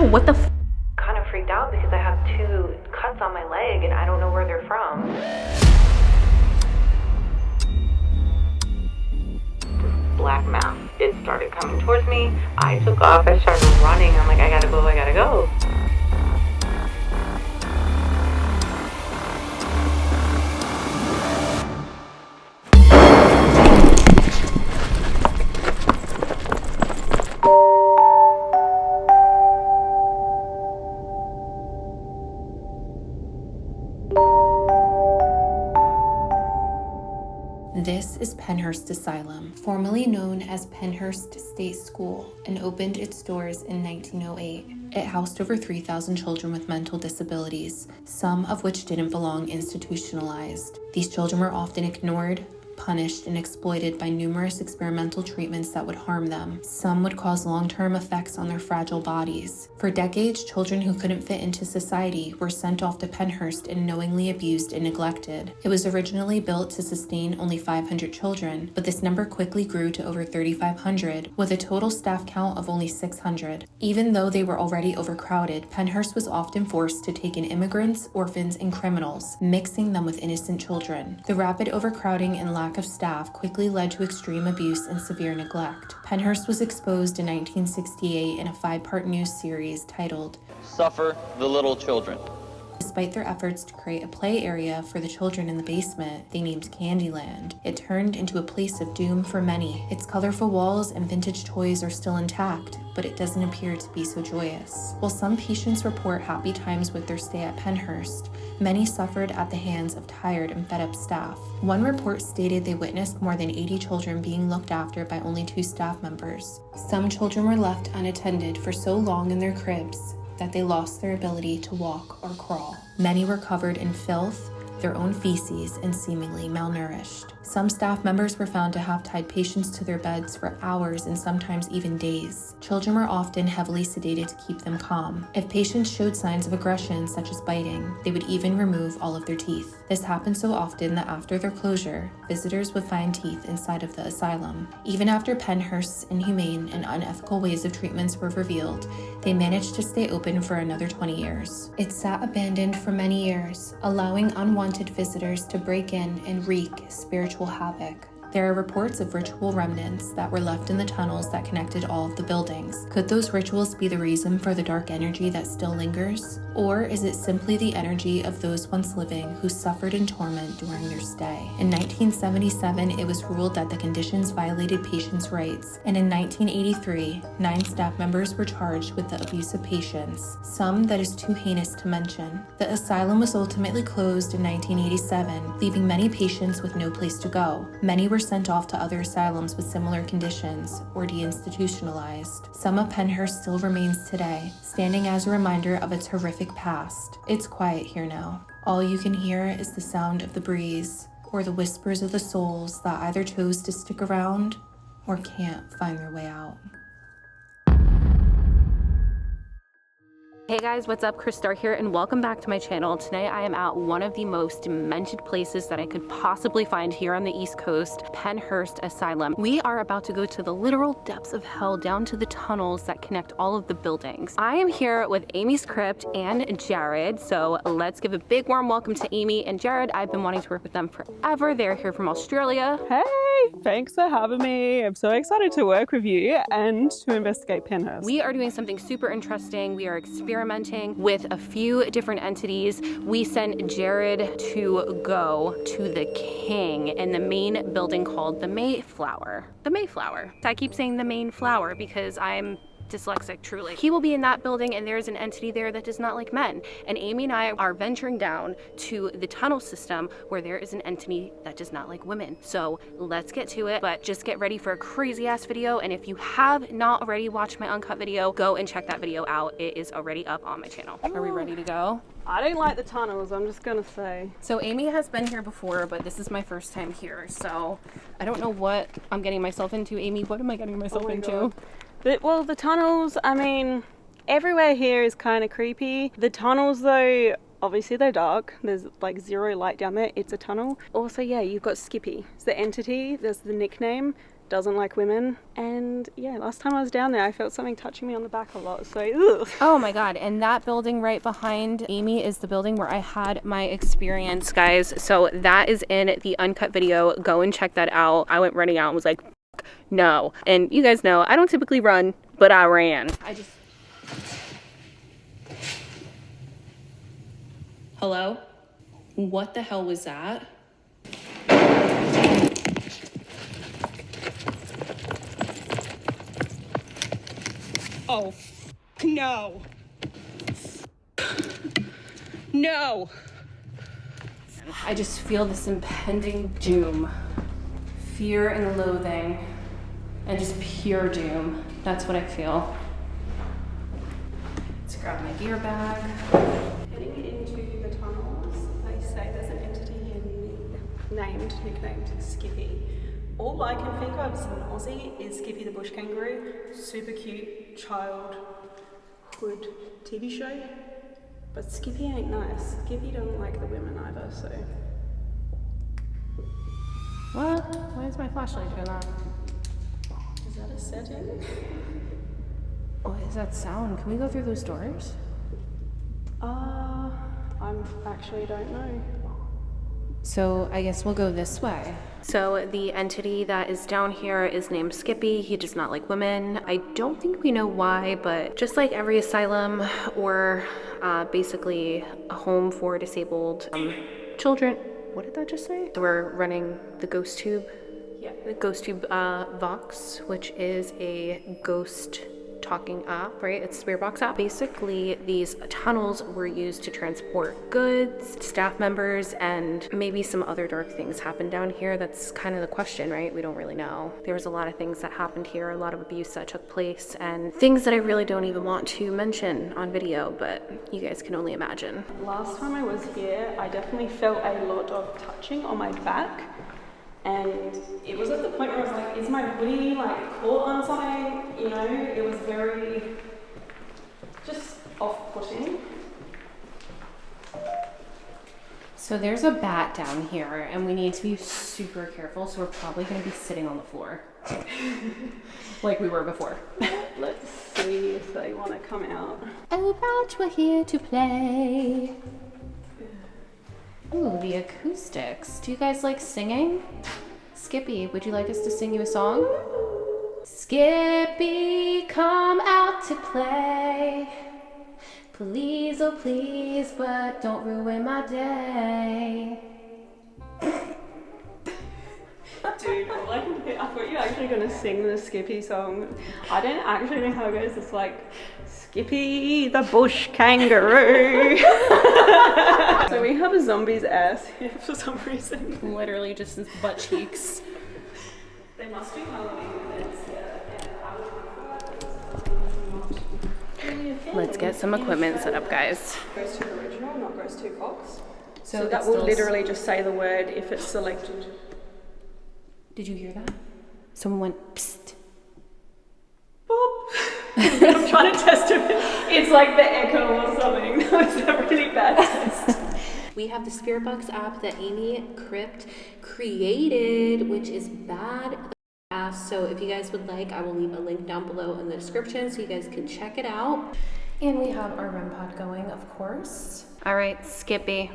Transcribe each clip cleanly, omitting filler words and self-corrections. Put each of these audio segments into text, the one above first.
Ow, what the f? Kind of freaked out because I have 2 cuts on my leg and I don't know where they're from. This black mass, it started coming towards me. I took off, I started running. I'm like, I gotta go, I gotta go. This is Pennhurst Asylum, formerly known as Pennhurst State School, and opened its doors in 1908. It housed over 3,000 children with mental disabilities, some of which didn't belong institutionalized. These children were often ignored, punished, and exploited by numerous experimental treatments that would harm them. Some would cause long-term effects on their fragile bodies. For decades, children who couldn't fit into society were sent off to Pennhurst and knowingly abused and neglected. It was originally built to sustain only 500 children, but this number quickly grew to over 3,500, with a total staff count of only 600. Even though they were already overcrowded, Pennhurst was often forced to take in immigrants, orphans, and criminals, mixing them with innocent children. The rapid overcrowding and lack of staff quickly led to extreme abuse and severe neglect. Pennhurst was exposed in 1968 in a 5-part news series titled Suffer the Little Children. Despite their efforts to create a play area for the children in the basement they named Candyland, it turned into a place of doom for many. Its colorful walls and vintage toys are still intact, but it doesn't appear to be so joyous. While some patients report happy times with their stay at Pennhurst, many suffered at the hands of tired and fed-up staff. One report stated they witnessed more than 80 children being looked after by only 2 staff members. Some children were left unattended for so long in their cribs that they lost their ability to walk or crawl. Many were covered in filth, their own feces, and seemingly malnourished. Some staff members were found to have tied patients to their beds for hours and sometimes even days. Children were often heavily sedated to keep them calm. If patients showed signs of aggression, such as biting, they would even remove all of their teeth. This happened so often that after their closure, visitors would find teeth inside of the asylum. Even after Pennhurst's inhumane and unethical ways of treatments were revealed, they managed to stay open for another 20 years. It sat abandoned for many years, allowing unwanted visitors to break in and wreak spiritual havoc. There are reports of ritual remnants that were left in the tunnels that connected all of the buildings. Could those rituals be the reason for the dark energy that still lingers? Or is it simply the energy of those once living who suffered in torment during their stay? In 1977, it was ruled that the conditions violated patients' rights, and in 1983, 9 staff members were charged with the abuse of patients, some that is too heinous to mention. The asylum was ultimately closed in 1987, leaving many patients with no place to go. Many were sent off to other asylums with similar conditions or deinstitutionalized. Some of Pennhurst still remains today, standing as a reminder of its horrific past. It's quiet here now. All you can hear is the sound of the breeze or the whispers of the souls that either chose to stick around or can't find their way out. Hey guys, what's up? Kris Star here, and welcome back to my channel. Today I am at one of the most demented places that I could possibly find here on the East Coast, Pennhurst Asylum. We are about to go to the literal depths of hell, down to the tunnels that connect all of the buildings. I am here with Amy's Crypt and Jared, so let's give a big warm welcome to Amy and Jared. I've been wanting to work with them forever. They're here from Australia. Hey, thanks for having me. I'm so excited to work with you and to investigate Pennhurst. We are doing something super interesting. We are experimenting with a few different entities. We sent Jared to go to the king in the main building called the Mayflower. The Mayflower. I keep saying the main flower because I'm dyslexic, truly. He will be in that building, and there's an entity there that does not like men. And Amy and I are venturing down to the tunnel system where there is an entity that does not like women. So let's get to it, but just get ready for a crazy ass video. And if you have not already watched my uncut video, go and check that video out. It is already up on my channel. Are we ready to go? I don't like the tunnels, I'm just gonna say. So Amy has been here before, but this is my first time here. So I don't know what I'm getting myself into. Amy, what am I getting myself into? God. Well, the tunnels, I mean, everywhere here is kind of creepy. The tunnels though, obviously they're dark. There's like zero light down there. It's a tunnel. Also, yeah, you've got Skippy. It's the entity, there's the nickname. doesn't like women. And yeah, last time I was down there, I felt something touching me on the back a lot, so ugh. Oh my God, and that building right behind Amy is the building where I had my experience, guys. So that is in the uncut video. Go and check that out. I went running out and was like, no. And you guys know, I don't typically run, but I ran. Hello? What the hell was that? Oh, no. No. I just feel this impending doom. Fear and loathing. And just pure doom. That's what I feel. Let's grab my gear bag. Heading into the tunnels, they say there's an entity here nicknamed Skippy. All I can think of as an Aussie is Skippy the Bush Kangaroo. Super cute childhood TV show. But Skippy ain't nice. Skippy don't like the women either, so. What? Why is my flashlight doing that? Is that a setting? What is that sound? Can we go through those doors? I actually don't know. So I guess we'll go this way. So the entity that is down here is named Skippy. He does not like women. I don't think we know why, but just like every asylum or basically a home for disabled children. What did that just say? So we're running the ghost tube. Yeah, the ghost tube Vox, which is a ghost talking app, right? It's Spirit Box app. Basically, these tunnels were used to transport goods, staff members, and maybe some other dark things happened down here. That's kind of the question, right? We don't really know. There was a lot of things that happened here, a lot of abuse that took place, and things that I really don't even want to mention on video, but you guys can only imagine. Last time I was here, I definitely felt a lot of touching on my back. And it was at the point where I was like, is my booty like caught on something? You know, it was very just off-putting. So there's a bat down here and we need to be super careful. So we're probably gonna be sitting on the floor like we were before. Let's see if they want to come out. Oh, bat, we're here to play. Ooh, the acoustics. Do you guys like singing? Skippy, would you like us to sing you a song? Skippy, come out to play. Please, oh please, but don't ruin my day. Dude, all I can hear, I thought you were actually going to sing the Skippy song. I don't actually know how it goes. It's like, Skippy the bush kangaroo. So we have a zombie's ass here for some reason. Literally just his butt cheeks. They must be Halloween events, yeah. Let's get some equipment set up, guys. Goes to original, not goes to Fox. So that will literally just say the word if it's selected. Did you hear that? Someone went, psst. I'm trying to test it. It's like the echo or something. That was a really bad test. We have the Spirit Box app that Amy Crypt created, which is bad ass. So if you guys would like, I will leave a link down below in the description so you guys can check it out. And we have our REM pod going, of course. All right, Skippy.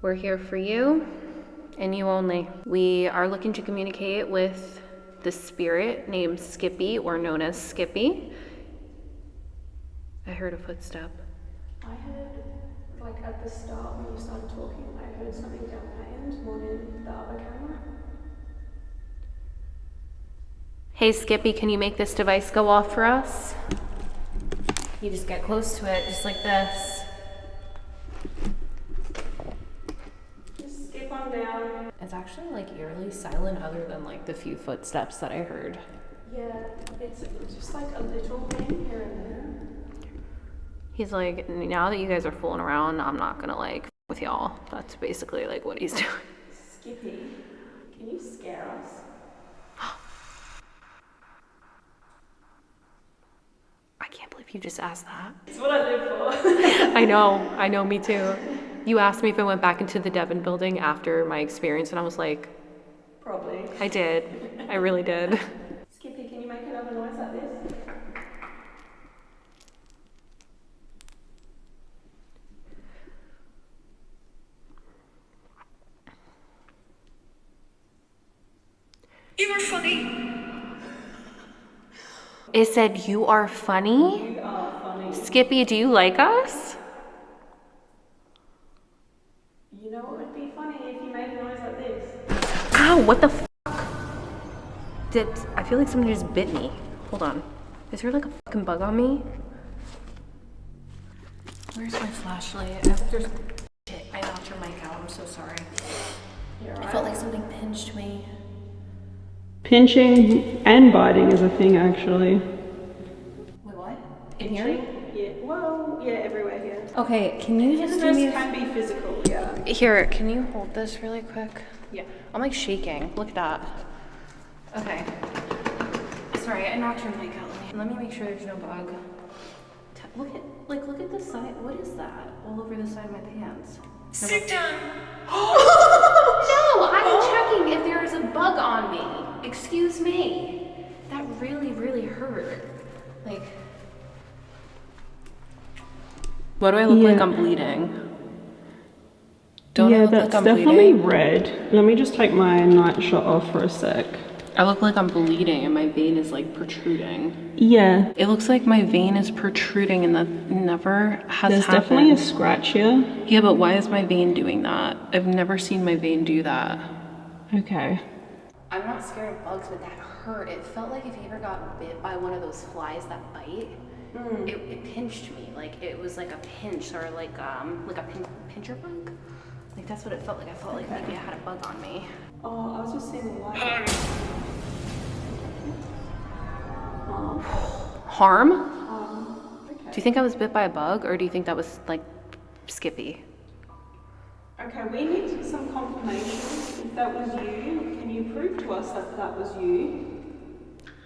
We're here for you and you only. We are looking to communicate with the spirit named Skippy, or known as Skippy. I heard a footstep. I heard, like at the start when you started talking, I heard something down my end more than the other camera. Hey Skippy, can you make this device go off for us? You just get close to it, just like this. Just skip on down. It's actually like eerily silent other than like the few footsteps that I heard. Yeah, it's just like a little thing here and there. He's like, now that you guys are fooling around, I'm not gonna like with y'all. That's basically like what he's doing. Skippy, can you scare us? I can't believe you just asked that. It's what I live for. I know, me too. You asked me if I went back into the Devon building after my experience and I was like, Probably. I did. I really did. Skippy, can you make another noise like this? You are funny. It said, you are funny? You are funny. Skippy, do you like us? You know what would be funny if you made a noise like this? Ow, what the fuck? I feel like someone just bit me. Hold on. Is there like a fucking bug on me? Where's my flashlight? I hope there's... Shit, I knocked your mic out. I'm so sorry. I felt like something pinched me. Pinching and biting is a thing, actually. Wait, what? In here? Yeah, well, yeah, everywhere here. Okay, can you just do me can be physical, yeah. Here, can you hold this really quick? Yeah. I'm like shaking. Look at that. Okay. Sorry, I knocked your mic out. Let me make sure there's no bug. Look at the side. What is that? All over the side of my pants. Sit down. No, I'm checking if there is a bug on me. Excuse me. That really, really hurt. Like, what do I look like? I'm bleeding. Don't I look like I'm definitely bleeding? red. Let me just take my night shot off for a sec. I look like I'm bleeding and my vein is like protruding. Yeah. It looks like my vein is protruding and that never has There's happened. definitely a scratch here. Yeah, but why is my vein doing that? I've never seen my vein do that. Okay. I'm not scared of bugs, but that hurt. It felt like if you ever got bit by one of those flies that bite, it pinched me. Like it was like a pinch or like a pincher bug. Like that's what it felt like. I felt like maybe I had a bug on me. Oh, I was just seeing the light. Harm? Okay. Do you think I was bit by a bug or do you think that was like Skippy? Okay, we need some confirmation. If that was you, can you prove to us that that was you?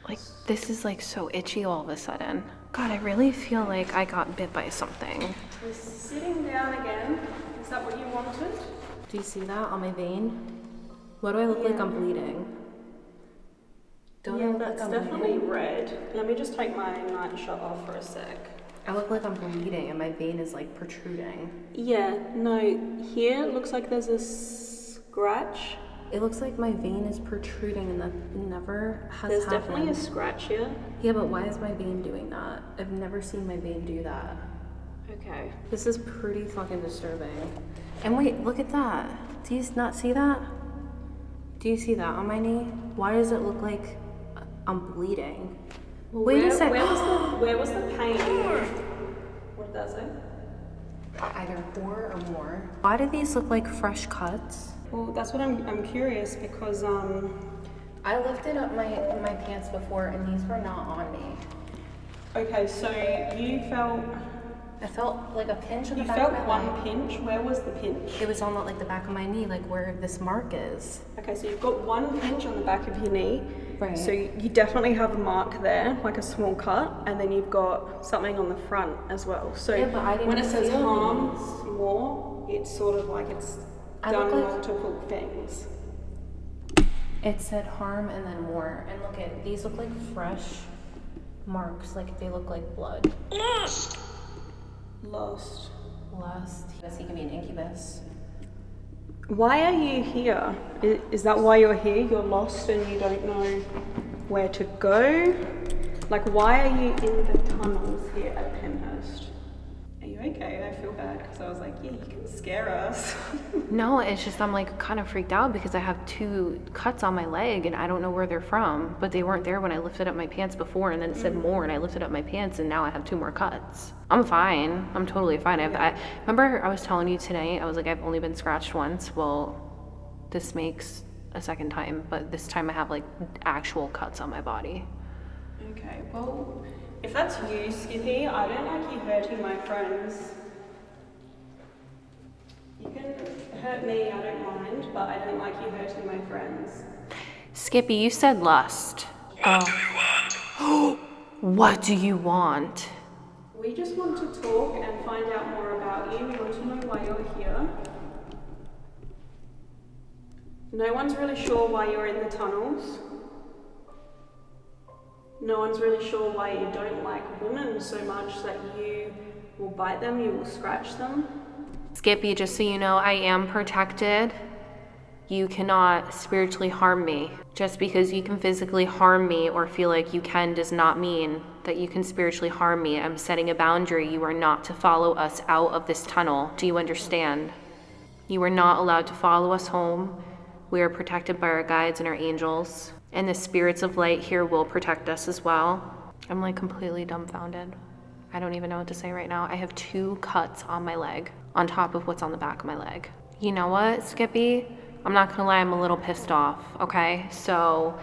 Like this is like so itchy all of a sudden. God, I really feel like I got bit by something. We're sitting down again. Is that what you wanted? Do you see that on my vein? What do I look like I'm bleeding? Don't I Yeah, look that's like I'm definitely bleeding? red. Let me just take my night shot off for a sec. I look like I'm bleeding and my vein is like protruding. Yeah, no, here it looks like there's a scratch. It looks like my vein is protruding and that never has There's happened. definitely a scratch here. Yeah, but why is my vein doing that? I've never seen my vein do that. Okay. This is pretty fucking disturbing. And wait, look at that. Do you not see that? Do you see that on my knee? Why does it look like I'm bleeding? Well, Wait a sec. Where was the pain? What does it? Either 4 or more. Why do these look like fresh cuts? Well, that's what I'm curious because I lifted up my pants before and these were not on me. okay, so you felt I felt like a pinch on the you back felt of my one leg. pinch. Where was the pinch? It was on like the back of my knee, like where this mark is. Okay, so you've got one pinch on the back of your knee. Right. So you definitely have a mark there, like a small cut, and then you've got something on the front as well. So Yeah, but I didn't when it says feel harm these. more, it's sort of like it's I done look like- multiple things. It said harm and then more. And look at these look like fresh marks, like they look like blood. Lost. Lost. Lust. He can be an incubus. Why are you here? Is that why you're here? You're lost and you don't know where to go? Like, why are you in the tunnels here at Pennhurst? Are you okay? I feel bad because I was like, yeah, you can scare us. No, it's just I'm like kind of freaked out because I have 2 cuts on my leg and I don't know where they're from, but they weren't there when I lifted up my pants before, and then it said more and I lifted up my pants and now I have 2 more cuts. I'm fine. I'm totally fine. I remember I was telling you tonight, I was like, I've only been scratched once. Well, this makes a second time, but this time I have like actual cuts on my body. Okay, well, if that's you, Skippy, I don't like you hurting my friends. You can hurt me, I don't mind, but I don't like you hurting my friends. Skippy, you said lust. What do you want? What do you want? We just want to talk and find out more about you. We want to know why you're here. No one's really sure why you're in the tunnels. No one's really sure why you don't like women so much that you will bite them, you will scratch them. Skippy, just so you know, I am protected. You cannot spiritually harm me. Just because you can physically harm me or feel like you can does not mean that you can spiritually harm me. I'm setting a boundary. You are not to follow us out of this tunnel. Do you understand? You are not allowed to follow us home. We are protected by our guides and our angels. And the spirits of light here will protect us as well. I'm like completely dumbfounded. I don't even know what to say right now. I have 2 cuts on my leg on top of what's on the back of my leg. You know what, Skippy? I'm not gonna lie, I'm a little pissed off, okay? So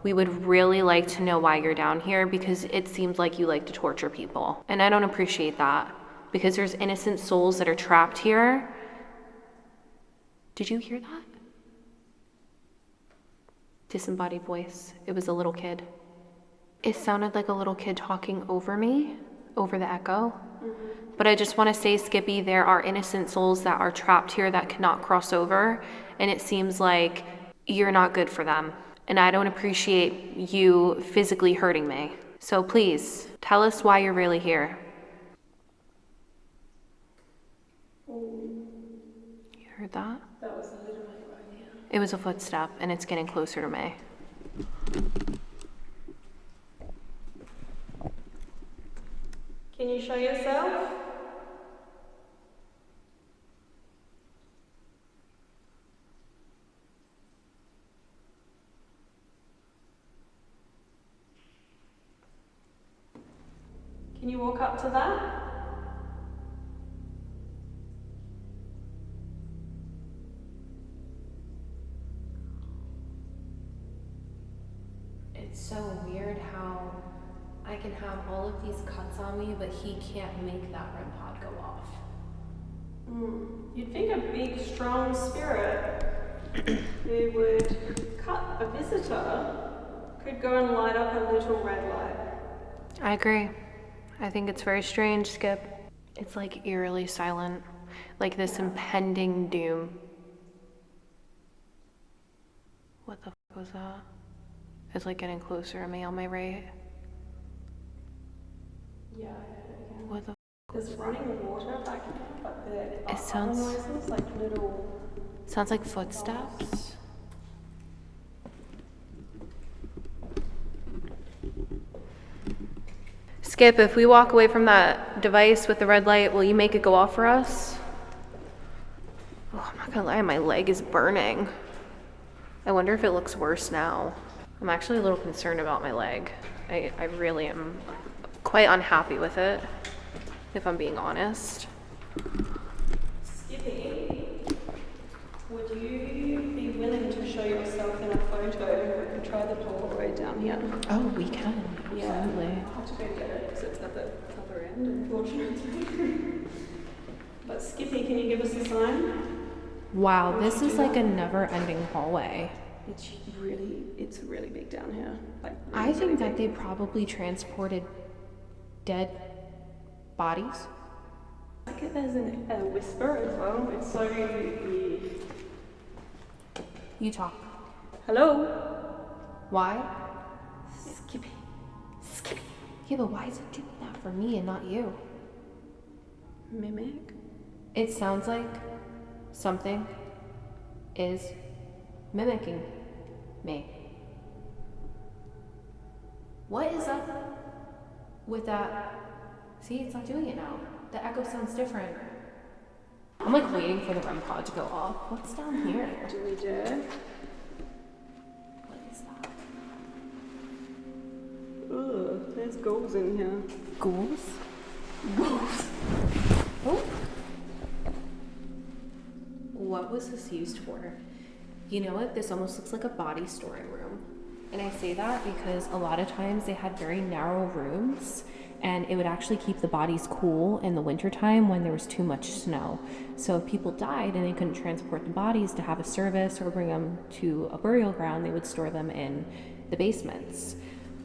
we would really like to know why you're down here, because it seems like you like to torture people. And I don't appreciate that, because there's innocent souls that are trapped here. Did you hear that? Disembodied voice. It was a little kid. It sounded like a little kid talking over me, over the echo. But I just want to say, Skippy, there are innocent souls that are trapped here that cannot cross over, and it seems like you're not good for them. And I don't appreciate you physically hurting me. So please, tell us why you're really here. You heard that? That was literally right here. It was a footstep, and it's getting closer to me. Can you show yourself? Can you walk up to that? It's so weird how I can have all of these cuts on me, but he can't make that REM pod go off. You'd think a big, strong spirit who would cut a visitor could go and light up a little red light. I agree. I think it's very strange, Skip. It's like eerily silent, like this impending doom. What the f was that? It's like getting closer to me on my right. Yeah, I heard it again. What the f? There's running water back here, but the It sounds- other noises, like little... Sounds like footsteps. Skip, if we walk away from that device with the red light, will you make it go off for us? Oh, I'm not gonna lie, my leg is burning. I wonder if it looks worse now. I'm actually a little concerned about my leg. I really am quite unhappy with it, if I'm being honest. Skippy, would you be willing to show yourself in a photo? We could try the Polaroid down here. Oh, we can. Yeah. Absolutely. I'll have to go get it because it's at the other end, unfortunately. But Skippy, can you give us a sign? Wow, this is like a never-ending hallway. It's really big down here. Like, I think that they probably transported dead bodies. I get there's a whisper as well. It's so weird. You talk. Hello? Why? Skippy. Skippy. Yeah, but why is it doing that for me and not you? Mimic? It sounds like something is mimicking me. What is up with that? See, it's not doing it now. The echo sounds different. I'm like waiting for the REM pod to go off. What's down here? Do we dare? What is that? Ugh, there's ghouls in here. Ghouls? Ghouls. Oh. What was this used for? You know what? This almost looks like a body storing room. And I say that because a lot of times they had very narrow rooms and it would actually keep the bodies cool in the wintertime when there was too much snow. So if people died and they couldn't transport the bodies to have a service or bring them to a burial ground, they would store them in the basements.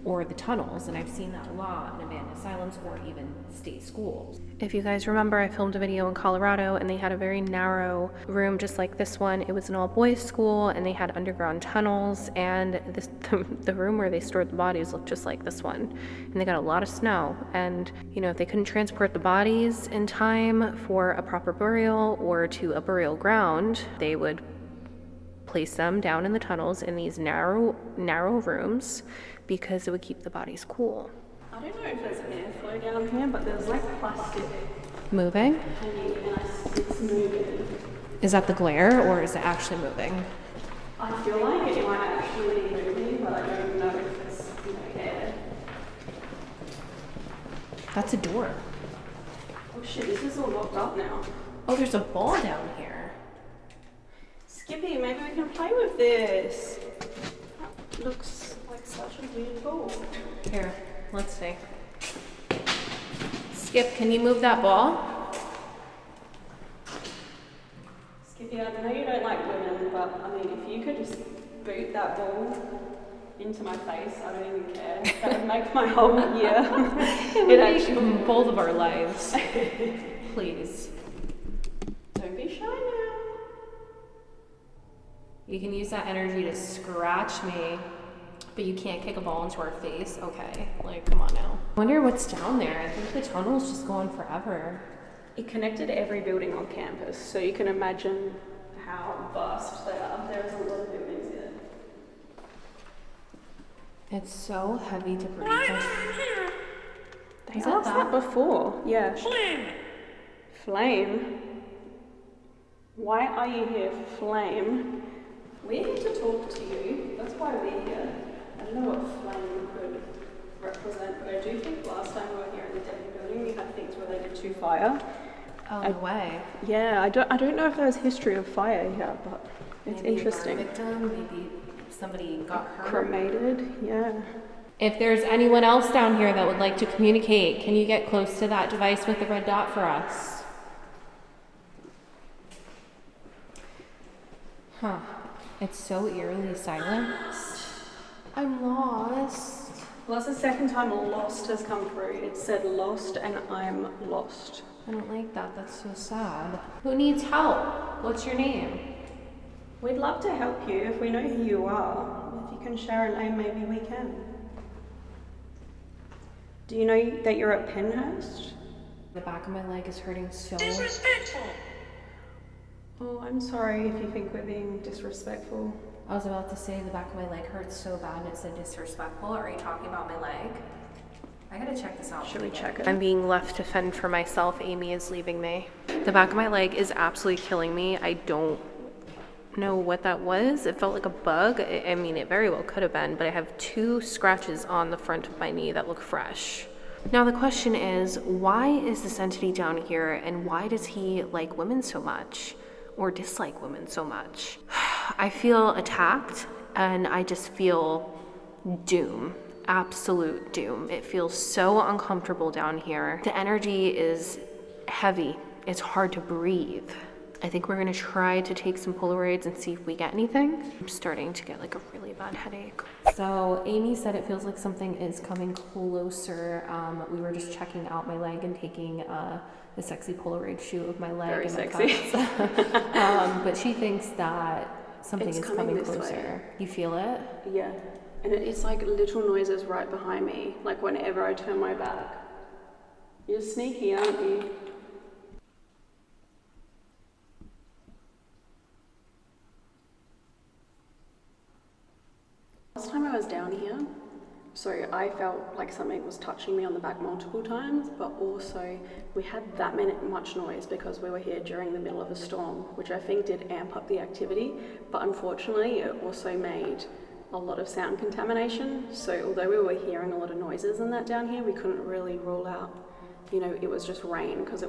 or the tunnels, and I've seen that a lot in abandoned asylums or even state schools. If you guys remember, I filmed a video in Colorado and they had a very narrow room just like this one. It was an all-boys school and they had underground tunnels, and the room where they stored the bodies looked just like this one. And they got a lot of snow, and you know, if they couldn't transport the bodies in time for a proper burial or to a burial ground, they would place them down in the tunnels in these narrow rooms because it would keep the bodies cool. I don't know if there's airflow down here, but there's like plastic Moving? hanging and it's moving. Is that the glare or is it actually moving? I feel like it might actually be moving, but I don't know if it's air. That's a door. Oh shit, this is all locked up now. Oh, there's a ball down here. Skippy, maybe we can play with this. That looks like such a weird ball. Here, let's see. Skip, can you move that ball? Skippy, I know you don't like women, but I mean, if you could just boot that ball into my face, I don't even care. That would make my whole year. It actually both of our lives. Please. Don't be shy now. You can use that energy to scratch me, but you can't kick a ball into our face. Okay, like, come on now. I wonder what's down there. I think the tunnel's just going forever. It connected every building on campus, so you can imagine how vast they are. There's a lot of buildings here. It's so heavy to breathe. They asked that before. Yeah. Flame? Why are you here, Flame? We're here to talk to you. That's why we're here. I don't know what flame could represent, but I do think last time we were here in the Debbie building, we had things related to fire. Oh, no way. Yeah, I don't know if there's history of fire here, but it's Maybe interesting. A burn victim, maybe somebody got hurt. Cremated, yeah. If there's anyone else down here that would like to communicate, can you get close to that device with the red dot for us? Huh. It's so eerily silent. I'm lost. Well, that's the second time lost has come through. It said lost and I'm lost. I don't like that. That's so sad. Who needs help? What's your name? We'd love to help you if we know who you are. If you can share a name, maybe we can. Do you know that you're at Pennhurst? The back of my leg is hurting so. Disrespectful. Oh, I'm sorry if you think we're being disrespectful. I was about to say the back of my leg hurts so bad and it said disrespectful. Are you talking about my leg? I gotta check this out. Should we check it? I'm being left to fend for myself. Amy is leaving me. The back of my leg is absolutely killing me. I don't know what that was. It felt like a bug. I mean, it very well could have been, but I have 2 scratches on the front of my knee that look fresh. Now the question is, why is this entity down here and why does he like women so much or dislike women so much? I feel attacked and I just feel doom. Absolute doom. It feels so uncomfortable down here. The energy is heavy. It's hard to breathe. I think we're gonna try to take some Polaroids and see if we get anything. I'm starting to get like a really bad headache. So Amy said it feels like something is coming closer. We were just checking out my leg and taking a sexy Polaroid shoot of my leg. Very and sexy. But she thinks that something is coming closer. Way. You feel it? Yeah. And it's like little noises right behind me, like whenever I turn my back. You're sneaky, aren't you? Last time I was down here, so I felt like something was touching me on the back multiple times, but also we had that much noise because we were here during the middle of a storm, which I think did amp up the activity, but unfortunately it also made a lot of sound contamination. So although we were hearing a lot of noises and that down here, we couldn't really rule out, you know, it was just rain, because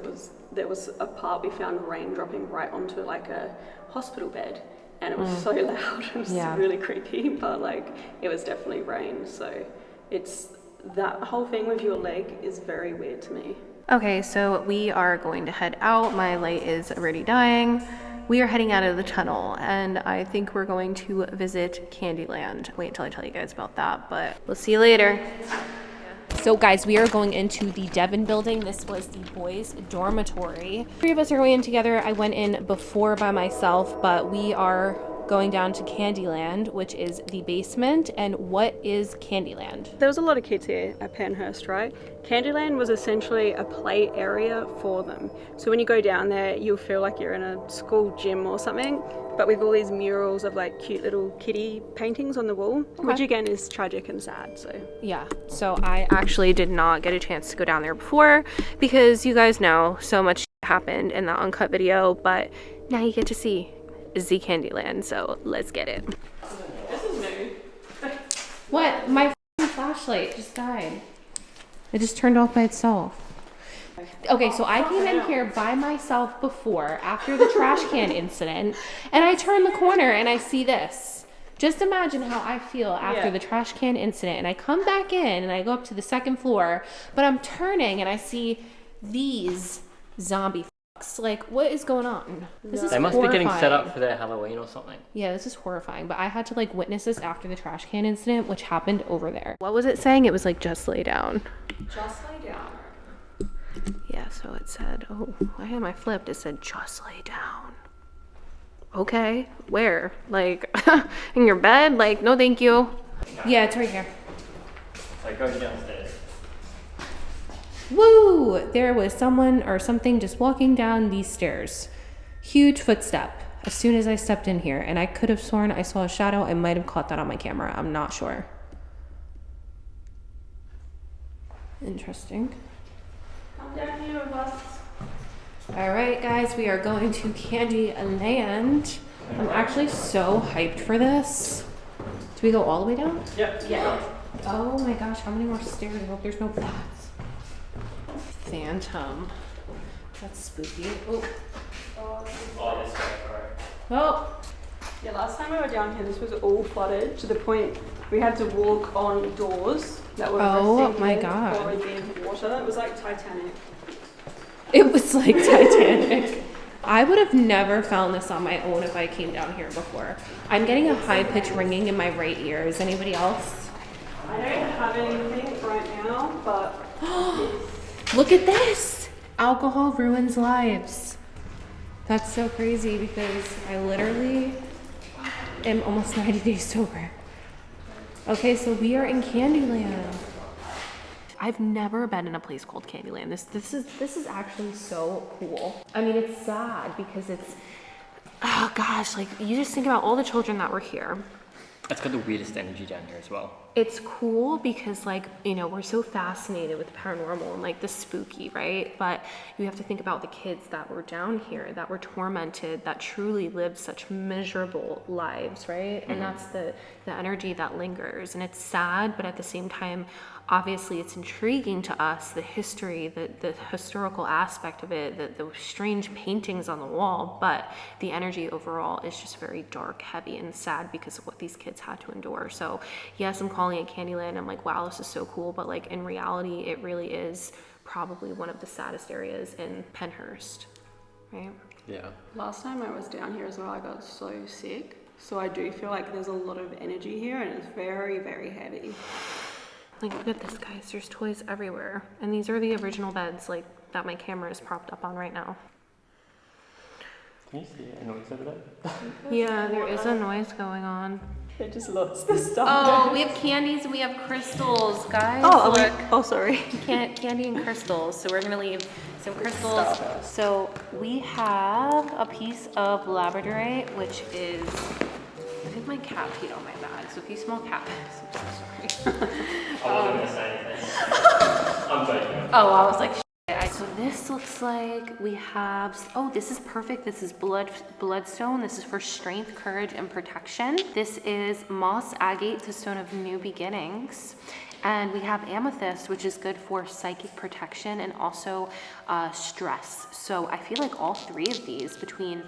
there was a part we found rain dropping right onto like a hospital bed, and it was so loud. It was really creepy, but like it was definitely rain. So it's that whole thing with your leg is very weird to me. Okay, so we are going to head out. My light is already dying. we are heading out of the tunnel and I think we're going to visit Candyland. Wait until I tell you guys about that, but we'll see you later. So guys, we are going into the Devon building. This was the boys' dormitory. 3 of us are going in together. I went in before by myself, but we are going down to Candyland, which is the basement. And what is Candyland? There was a lot of kids here at Pennhurst, right? Candyland was essentially a play area for them. So when you go down there, you'll feel like you're in a school gym or something, but with all these murals of like cute little kitty paintings on the wall, which again is tragic and sad. So yeah, so I actually did not get a chance to go down there before because you guys know so much happened in the uncut video, but now you get to see Z Candyland, so let's get it. this is new. What? My flashlight just died. It just turned off by itself. Okay, so I came in here by myself before, after the trash can incident, and I turn the corner and I see this. Just imagine how I feel after the trash can incident, and I come back in and I go up to the 2nd floor, but I'm turning and I see these zombie fucks. Like, what is going on? This is They must horrifying. be getting set up for their Halloween or something. Yeah, this is horrifying, but I had to like witness this after the trash can incident, which happened over there. What was it saying? It was like, just lay down. Just lay down. Yeah, so it said, oh, I had my flipped. It said, just lay down. Okay, where? Like, in your bed? Like, no thank you. Yeah, it's right here. So go downstairs. Woo! There was someone or something just walking down these stairs. Huge footstep as soon as I stepped in here, and I could have sworn I saw a shadow. I might have caught that on my camera. I'm not sure. Interesting. Come down here with us. All right, guys, we are going to Candyland. I'm actually so hyped for this. Do we go all the way down? Yep. Yeah. Oh my gosh, how many more stairs? I hope there's no bats. Phantom. That's spooky. Oh. Oh, this way, alright. Oh. Yeah, last time we were down here, this was all flooded to the point we had to walk on doors that were Oh my in God. pouring water. It was like Titanic. It was like Titanic. I would have never found this on my own if I came down here before. I'm getting a high-pitched ringing in my right ear. Is anybody else? I don't have anything right now, but Look at this! Alcohol ruins lives. That's so crazy because I literally am almost 90 days sober. Okay, so we are in Candyland. I've never been in a place called Candyland. This is actually so cool. I mean, it's sad because it's, oh gosh, like you just think about all the children that were here. It's got the weirdest energy down here as well. It's cool because like, you know, we're so fascinated with the paranormal and like the spooky, right? But you have to think about the kids that were down here, that were tormented, that truly lived such miserable lives, right? And that's the energy that lingers. And it's sad, but at the same time, obviously it's intriguing to us, the history, the historical aspect of it, the strange paintings on the wall, but the energy overall is just very dark, heavy, and sad because of what these kids had to endure. So yes, I'm calling it Candyland. I'm like, wow, this is so cool. But like in reality, it really is probably one of the saddest areas in Pennhurst, right? Yeah. last time I was down here as well, I got so sick. So I do feel like there's a lot of energy here and it's very, very heavy. Like, look at this, guys. There's toys everywhere. And these are the original beds, like, that my camera is propped up on right now. Can you see a noise over there? Yeah, there is a noise going on. They just lost the stuff. Oh, we have candies and we have crystals, guys. Oh, Look. oh, sorry. Candy and crystals. So we're gonna leave some crystals. So we have a piece of labradorite, which is, I think my cat peed on my bag. So if you smell cat piss, I'm so sorry. I wasn't going to say anything. I'm joking. Oh, I was like, shit. So this looks like we have, oh, this is perfect. This is bloodstone. This is for strength, courage, and protection. This is moss agate, the stone of new beginnings. And we have amethyst, which is good for psychic protection and also stress. So I feel like all three of these, between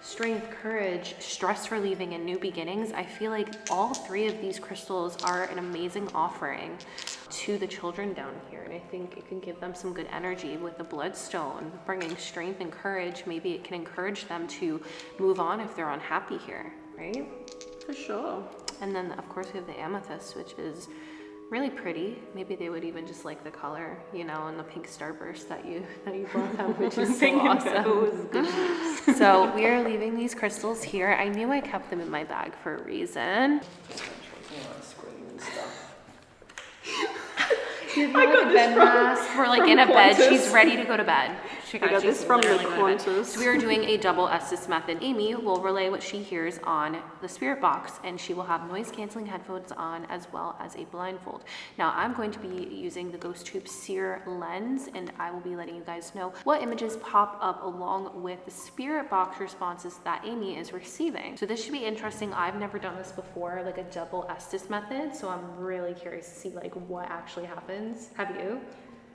strength, courage, stress relieving, and new beginnings. I feel like all three of these crystals are an amazing offering to the children down here. And I think it can give them some good energy with the bloodstone, bringing strength and courage. Maybe it can encourage them to move on if they're unhappy here, right? For sure. And then of course we have the amethyst, which is really pretty. Maybe they would even just like the color, you know, and the pink starburst that you brought them, which is so awesome. So we are leaving these crystals here. I knew I kept them in my bag for a reason. I got this from, we're like in a bed. She's ready to go to bed. I got this from the Qantas. So we are doing a double Estes method. Amy will relay what she hears on the spirit box, and she will have noise canceling headphones on as well as a blindfold. Now I'm going to be using the Ghost Tube Seer lens, and I will be letting you guys know what images pop up along with the spirit box responses that Amy is receiving. So this should be interesting. I've never done this before, like a double Estes method, so I'm really curious to see like what actually happens. Have you?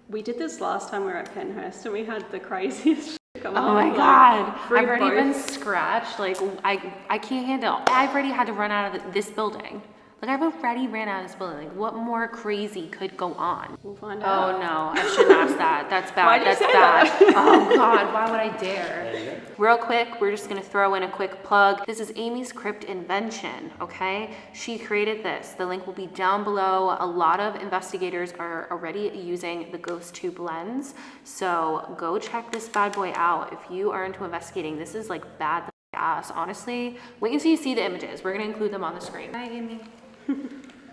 We did this last time we were at Pennhurst and we had the craziest shit come Oh up. my God, we I've already been both- scratched. Like I can't handle. I've already had to run out of this building. Like I've already ran out of this building. Like what more crazy could go on? We'll find out. Oh no, I shouldn't ask that. That's bad. Why'd you That's say bad. that? Oh God, why would I dare? There you go. Real quick, we're just gonna throw in a quick plug. This is Amy's Crypt invention, okay? She created this. The link will be down below. A lot of investigators are already using the Ghost Tube lens. So go check this bad boy out. If you are into investigating, this is like bad ass, honestly. Wait until you see the images. We're gonna include them on the screen. Hi, Amy.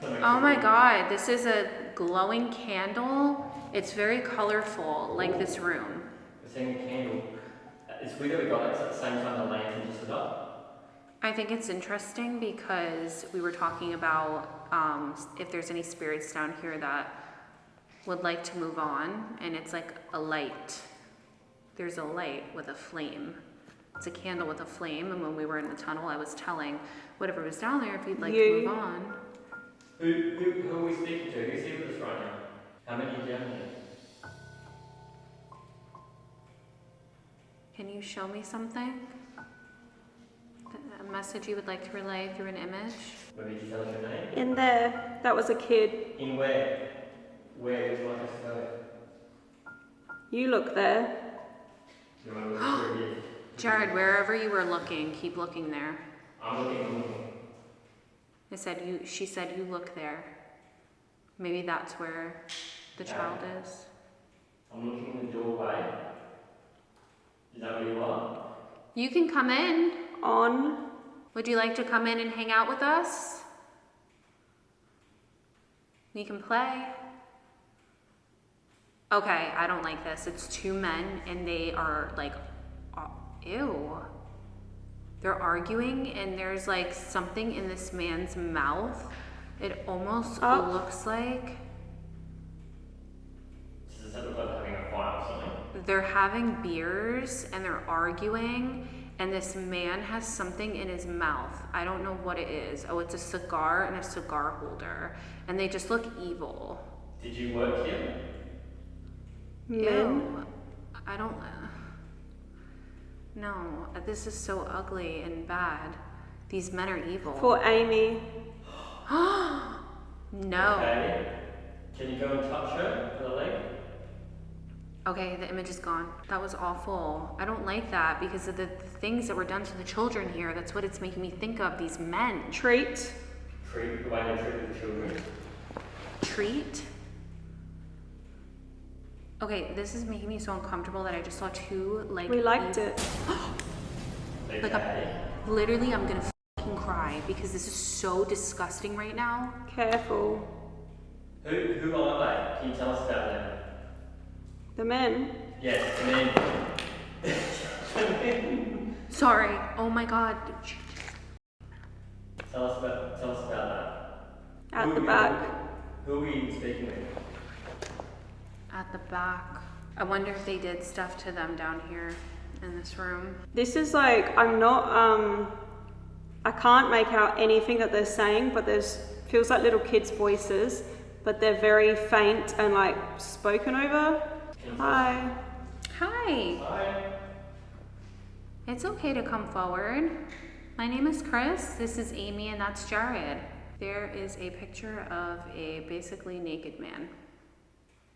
Oh my God, this is a glowing candle. It's very colorful, like this room. We're seeing a candle. It's weird that we got it 'cause at the same time the lantern just lit up. I think it's interesting because we were talking about if there's any spirits down here that would like to move on, and it's like a light. There's a light with a flame. It's a candle with a flame, and when we were in the tunnel, I was telling whatever was down there if you'd like to move on. Who are we speaking to? Who's here with us right now? How many do you have here? Can you show me something? A message you would like to relay through an image? Maybe you tell us your name? In there, that was a kid. In where? Where would you like us to go? You look there. You want to look through here? Jared, wherever you were looking, keep looking there. I'm looking. She said you look there. Maybe that's where the child is. I'm looking in the doorway. Is that where you are? You can come in. On. Would you like to come in and hang out with us? You can play. Okay, I don't like this. It's two men and they are like, ew. They're arguing and there's like something in this man's mouth. It almost looks like Does it look like having a fight or something? they're having beers and they're arguing, and this man has something in his mouth. I don't know what it is. Oh, it's a cigar and a cigar holder, and they just look evil. Did you work here? Ew. I don't. No, this is so ugly and bad. These men are evil. For Amy. No. Okay. Can you go and touch her for the leg? Okay, the image is gone. That was awful. I don't like that because of the things that were done to the children here. That's what it's making me think of, these men. Treat. Treat the way they treat the children. Treat? Okay, this is making me so uncomfortable that I just saw two, like... We liked it. Like literally, I'm gonna fucking cry because this is so disgusting right now. Careful. Who are they? Can you tell us about them? The men. Yes, and then Sorry. Oh my God. tell us about that. At the back. Who are you speaking with? At the back. I wonder if they did stuff to them down here in this room. This is like, I'm not, I can't make out anything that they're saying, but feels like little kids' voices, but they're very faint and like spoken over. Hi. Hi. Hi. It's okay to come forward. My name is Kris, this is Amy, and that's Jared. There is a picture of a basically naked man.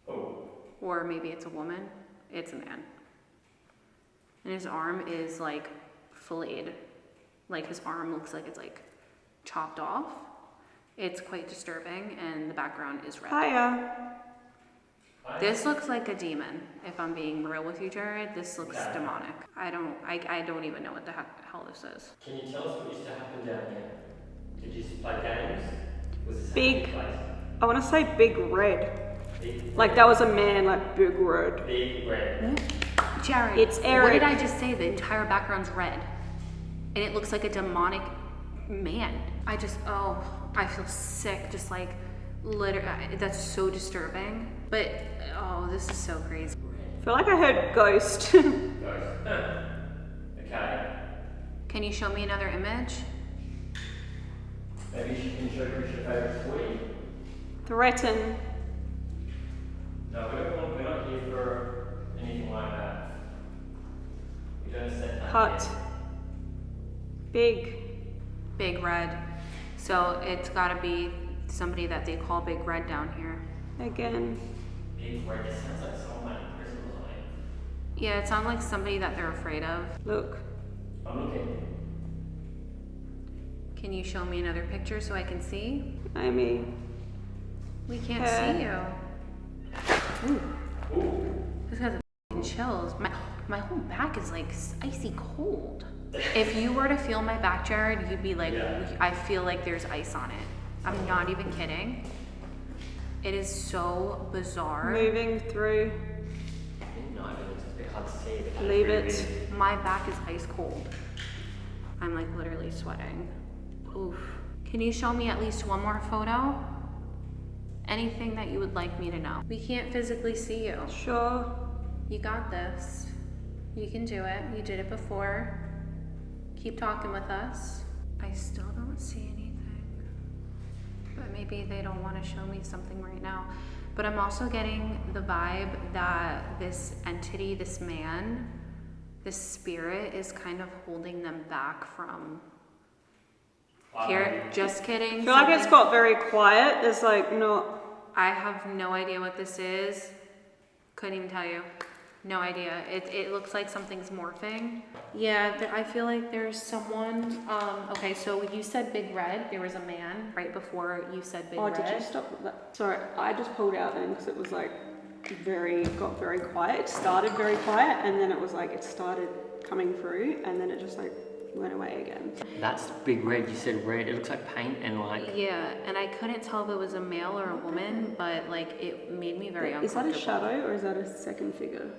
Oh. Or maybe it's a woman. It's a man. And his arm is like filleted. Like his arm looks like it's like chopped off. It's quite disturbing, and the background is red. Hiya. This looks like a demon. If I'm being real with you, Jared, this looks demonic. I don't even know what the hell this is. Can you tell us what used to happen down here? Did you play games? Was this Big. a place? I want to say Big Red. Big Like that was a man, like Big Red. Big red. Jared, It's Eric. what did I just say? The entire background's red. And it looks like a demonic man. I feel sick, just like, literally, that's so disturbing. But, oh, this is so crazy. I feel like I heard ghost. Ghost. Okay. Can you show me another image? Maybe you can show Kris your favourite toy. Threaten. No, we're not here for anything like that. We don't set that Cut. yet. Big. Big Red. So it's gotta be somebody that they call Big Red down here. Again. Big red. It sounds like someone like Kristen or something. Yeah, it sounds like somebody that they're afraid of. Look. I'm looking. Can you show me another picture so I can see? Amy. We can't see you. Ooh. This has a chills. My whole back is like icy cold. If you were to feel my back, Jared, you'd be like, I feel like there's ice on it. I'm not even kidding. It is so bizarre. Moving through. No, it's a bit hard to see. But Leave really it. weird. My back is ice cold. I'm like literally sweating. Oof. Can you show me at least one more photo? Anything that you would like me to know. We can't physically see you. Sure. You got this. You can do it. You did it before. Keep talking with us. I still don't see anything. But maybe they don't want to show me something right now. But I'm also getting the vibe that this entity, this man, this spirit is kind of holding them back from here. Just kidding. I feel like it's got very quiet. There's like not. I have no idea what this is. Couldn't even tell you. No idea. It looks like something's morphing. Yeah, I feel like there's someone. Okay, so you said Big Red. There was a man right before you said Big Red. Oh, did you stop that? Sorry, I just pulled out then because it was like got very quiet. It started very quiet and then it was like it started coming through and then it just like went away again. That's big red. You said red. It looks like paint and like. Yeah, and I couldn't tell if it was a male or a woman, but like it made me very Is that uncomfortable. a shadow or is that a second figure?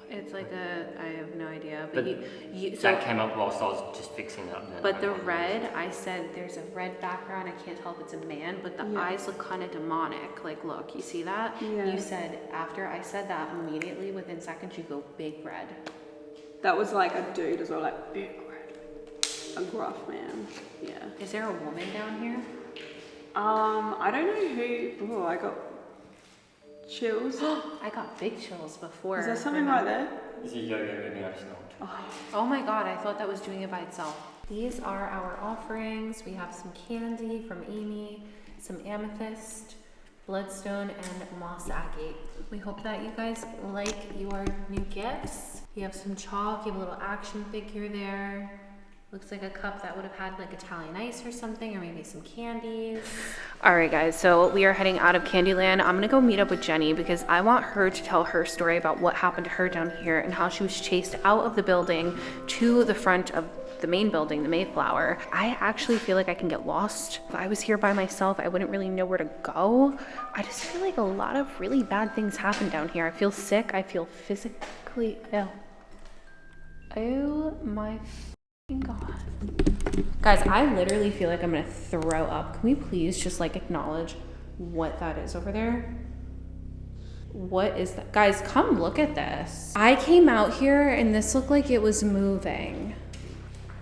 It's like I have no idea, but But that came up whilst I was just fixing it up. Then But the red, I said there's a red background. I can't tell if it's a man, but the eyes look kind of demonic. Like, look, you see that? Yeah. You said, after I said that, immediately within seconds, you go Big Red. That was like a dude as well, like Big Red. A gruff man. Yeah. Is there a woman down here? I don't know who. Oh, I got chills. I got big chills before. Is there something right there? Is it yo-yo moving? I just knocked. Oh my God, I thought that was doing it by itself. These are our offerings. We have some candy from Amy, some amethyst, bloodstone, and moss agate. We hope that you guys like your new gifts. You have some chalk, you have a little action figure there. Looks like a cup that would have had like Italian ice or something, or maybe some candies. All right, guys, so we are heading out of Candyland. I'm gonna go meet up with Jenny because I want her to tell her story about what happened to her down here and how she was chased out of the building to the front of the main building, the Mayflower. I actually feel like I can get lost. If I was here by myself, I wouldn't really know where to go. I just feel like a lot of really bad things happen down here. I feel sick, I feel physically ill. Oh my God. Guys, I literally feel like I'm gonna throw up. Can we please just like acknowledge what that is over there? What is that? Guys, come look at this. I came out here and this looked like it was moving.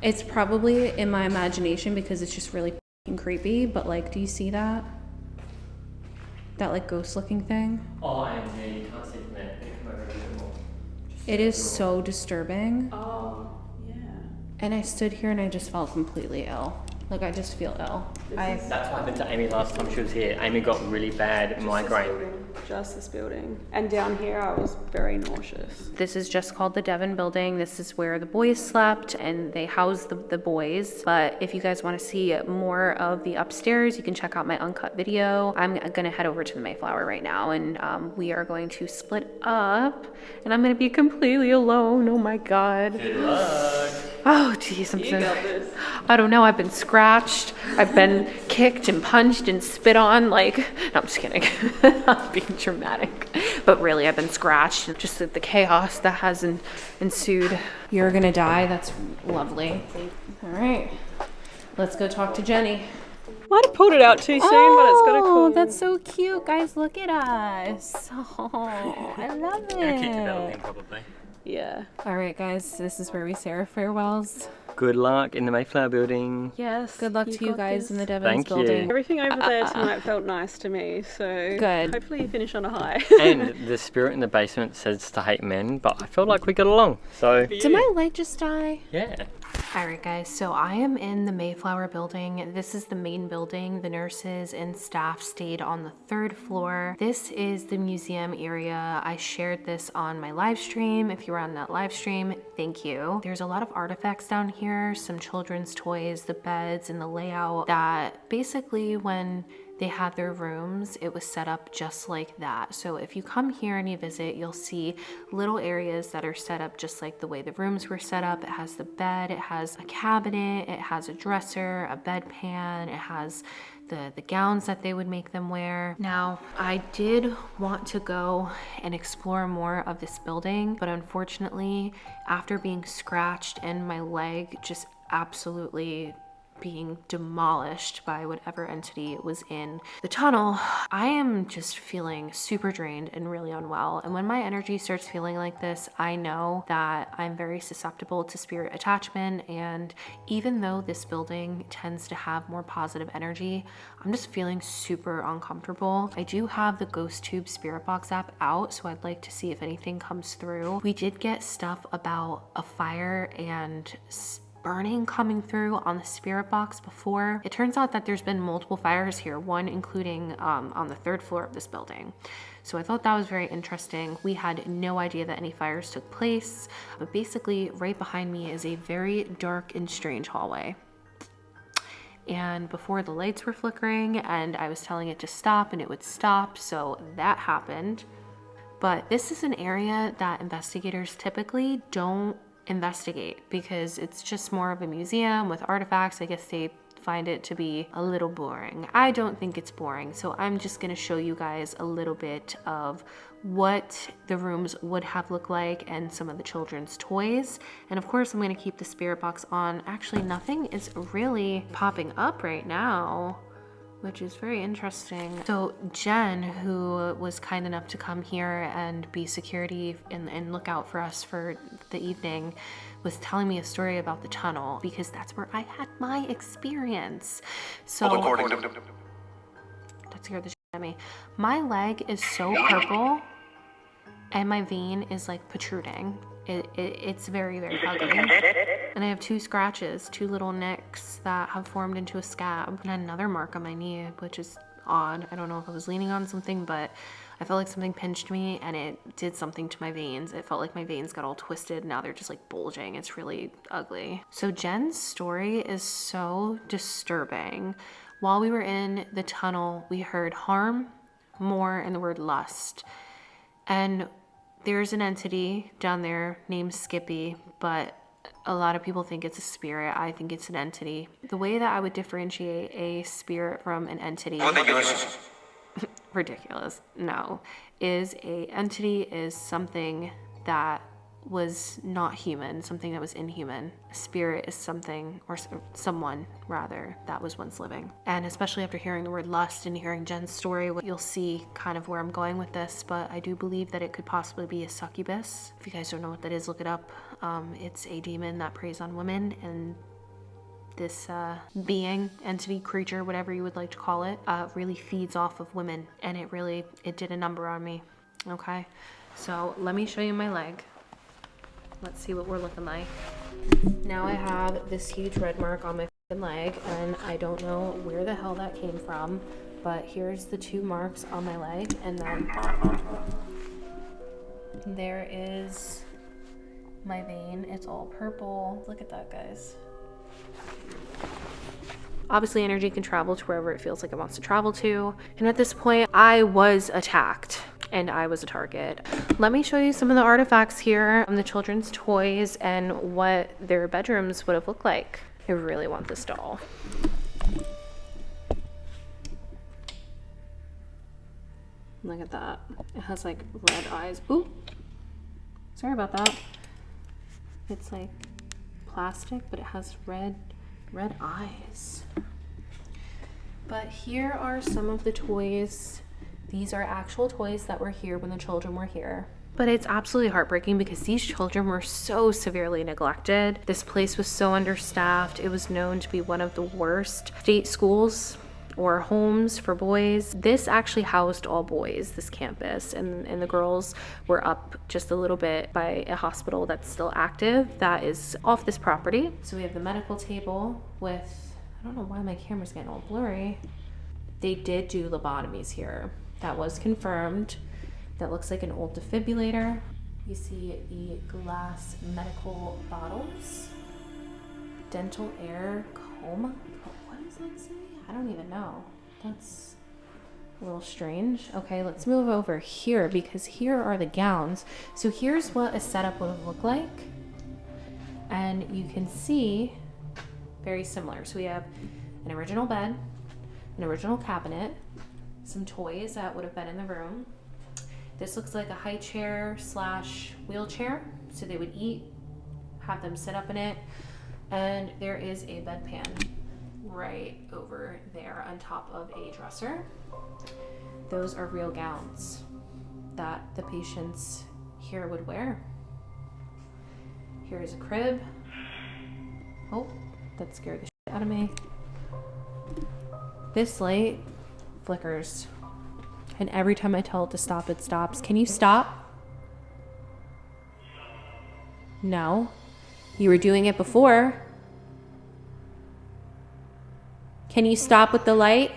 It's probably in my imagination because it's just really fucking creepy, but like, do you see that? That like ghost looking thing? Oh, and yeah, you can't see from there. Come over a bit more. It is so disturbing. Oh, yeah. And I stood here and I just felt completely ill. Like, I just feel ill. That's what happened to Amy last time she was here. Amy got really bad migraine. Just this building. And down here I was very nauseous. This is just called the Devon building. This is where the boys slept and they housed the boys. But if you guys want to see more of the upstairs, you can check out my uncut video. I'm gonna head over to the Mayflower right now, and we are going to split up, and I'm gonna be completely alone. Oh my God. Good luck. Oh geez, You got this. I don't know, I've been scratched, I've been kicked and punched and spit on, like, no, I'm just kidding. I'm being dramatic. But really, I've been scratched. Just the chaos that has ensued. You're gonna die, that's lovely. All right, let's go talk to Jenny. Might have pulled it out too soon, but it's got a cool. Oh, that's so cute, guys, look at us. Oh, I love it. Keep developing, probably. Yeah. All right, guys, this is where we say our farewells. Good luck in the Mayflower building. Yes. Good luck to you got guys this. in the Devon's Thank you. building. Everything over there tonight felt nice to me, so Good. hopefully you finish on a high. And the spirit in the basement says to hate men, but I felt like we got along. So Did my leg just die? yeah. Alright guys, so I am in the Mayflower building. This is the main building. The nurses and staff stayed on the 3rd floor. This is the museum area. I shared this on my live stream. If you were on that live stream, thank you. There's a lot of artifacts down here, some children's toys, the beds, and the layout that basically when they had their rooms, it was set up just like that. So if you come here and you visit, you'll see little areas that are set up just like the way the rooms were set up. It has the bed, it has a cabinet, it has a dresser, a bedpan, it has the gowns that they would make them wear. Now, I did want to go and explore more of this building, but unfortunately, after being scratched and my leg just absolutely being demolished by whatever entity was in the tunnel, I am just feeling super drained and really unwell. And when my energy starts feeling like this, I know that I'm very susceptible to spirit attachment. And even though this building tends to have more positive energy, I'm just feeling super uncomfortable. I do have the Ghost Tube Spirit Box app out, so I'd like to see if anything comes through. We did get stuff about a fire and burning coming through on the spirit box before. It turns out that there's been multiple fires here, one including on the 3rd floor of this building. So I thought that was very interesting. We had no idea that any fires took place, but basically right behind me is a very dark and strange hallway. And before the lights were flickering and I was telling it to stop and it would stop, so that happened. But this is an area that investigators typically don't investigate because it's just more of a museum with artifacts. I guess they find it to be a little boring. I don't think it's boring, so I'm just gonna show you guys a little bit of what the rooms would have looked like and some of the children's toys. And of course, I'm gonna keep the spirit box on. Actually, nothing is really popping up right now, which is very interesting. So Jen, who was kind enough to come here and be security and look out for us for the evening, was telling me a story about the tunnel because that's where I had my experience. So that scared the shit out of me. My leg is so purple and my vein is like protruding. It's very, very ugly. And I have 2 scratches, 2 little nicks that have formed into a scab, and another mark on my knee, which is odd. I don't know if I was leaning on something, but I felt like something pinched me and it did something to my veins. It felt like my veins got all twisted. Now they're just like bulging. It's really ugly. So Jen's story is so disturbing. While we were in the tunnel, we heard harm, more, and the word lust. And there's an entity down there named Skippy, but a lot of people think it's a spirit. I think it's an entity. The way that I would differentiate a spirit from an entity, ridiculous, no, is a entity is something that was not human, something that was inhuman. A spirit is something, or someone rather, that was once living. And especially after hearing the word lust and hearing Jen's story, you'll see kind of where I'm going with this, but I do believe that it could possibly be a succubus. If you guys don't know what that is, look it up. It's a demon that preys on women, and this being, entity, creature, whatever you would like to call it, really feeds off of women, and it did a number on me, okay? So let me show you my leg. Let's see what we're looking like. Now I have this huge red mark on my leg, and I don't know where the hell that came from, but here's the 2 marks on my leg, and then there is my vein. It's all purple. Look at that, guys. Obviously, energy can travel to wherever it feels like it wants to travel to, and at this point, I was attacked. And I was a target. Let me show you some of the artifacts here on the children's toys and what their bedrooms would have looked like. I really want this doll. Look at that. It has like red eyes. Ooh, sorry about that. It's like plastic, but it has red eyes. But here are some of the toys. These are actual toys that were here when the children were here. But it's absolutely heartbreaking because these children were so severely neglected. This place was so understaffed. It was known to be one of the worst state schools or homes for boys. This actually housed all boys, this campus, and the girls were up just a little bit by a hospital that's still active that is off this property. So we have the medical table with, I don't know why my camera's getting all blurry. They did do lobotomies here. That was confirmed. That looks like an old defibrillator. You see the glass medical bottles. Dental air coma. What does that say? I don't even know. That's a little strange. Okay, let's move over here because here are the gowns. So here's what a setup would have looked like. And you can see very similar. So we have an original bed, an original cabinet, some toys that would have been in the room. This looks like a high chair / wheelchair. So they would eat, have them sit up in it. And there is a bedpan right over there on top of a dresser. Those are real gowns that the patients here would wear. Here is a crib. Oh, that scared the shit out of me. This light flickers, and every time I tell it to stop, it stops. Can you stop? No. You were doing it before. Can you stop with the light?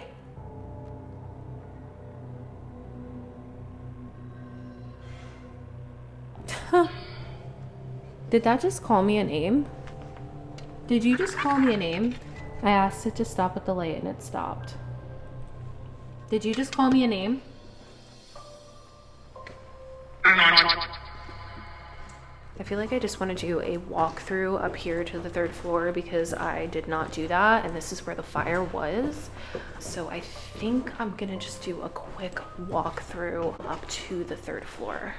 Did that just call me a name? Did you just call me a name? I asked it to stop with the light and it stopped. Did you just call me a name? I feel like I just want to do a walkthrough up here to the 3rd floor because I did not do that, and this is where the fire was. So I think I'm gonna just do a quick walkthrough up to the 3rd floor.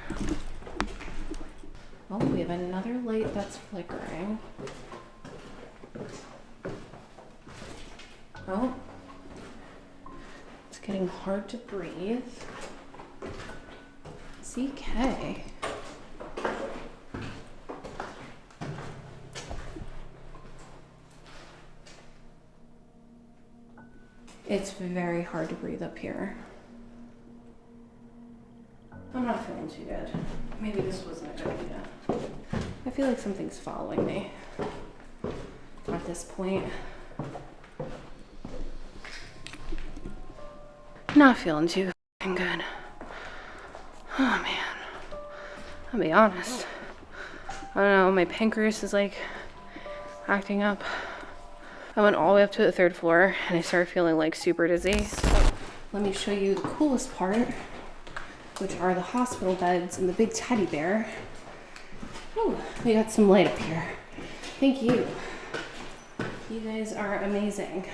Oh, we have another light that's flickering. Oh, it's getting hard to breathe. CK. It's very hard to breathe up here. I'm not feeling too good. Maybe this wasn't a good idea. I feel like something's following me at this point. Not feeling too good. Oh man. I'll be honest. I don't know, my pancreas is like acting up. I went all the way up to the 3rd floor and I started feeling like super dizzy. So let me show you the coolest part, which are the hospital beds and the big teddy bear. Ooh, we got some light up here. Thank you. You guys are amazing.